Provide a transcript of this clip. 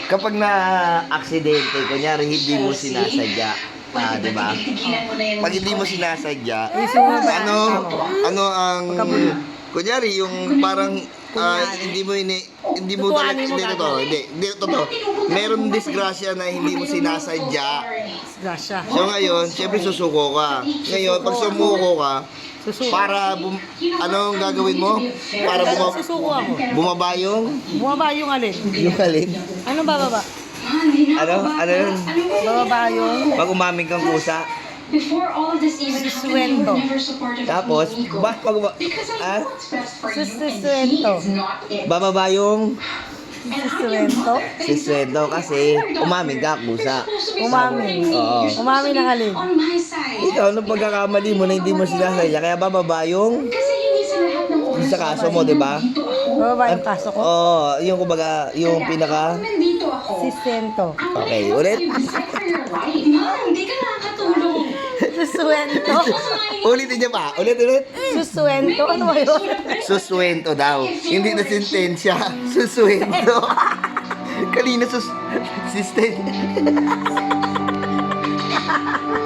Kapag na-aksidente, kunyari hindi mo sinasadya, di ba? Pag hindi mo sinasadya, ano ang, kunyari yung parang, hindi mo talaga, hindi totoo. Meron disgrasya na hindi mo sinasadya. Disgrasya. So ngayon, syempre susuko ka. Ngayon, pag sumuko ka, para anong gagawin mo? Para Susuko ako. bumaba yung alin? yung alin? Anong bababa? Ano yun? Bababa yung Pag umaming kang kusa. suswento. Tapos, Suswento. bababa yung Suswento. sisweldo kasi umaming ka kusa. Umamin. Oo. Umamin ng alin? Ikaw, anong pagkakamali mo na hindi mo sinasadya? Kaya bababa yung sa kaso mo, di ba? Bababa yung kaso ko. Oo, yung kumbaga, yung pinaka... Suswento. Okay, ulit. Suswento. Ulitin niya pa. Ulit. Suswento. Ano ba yun? Suswento daw. Hindi na sentensya. Suswento. Kanina sistente.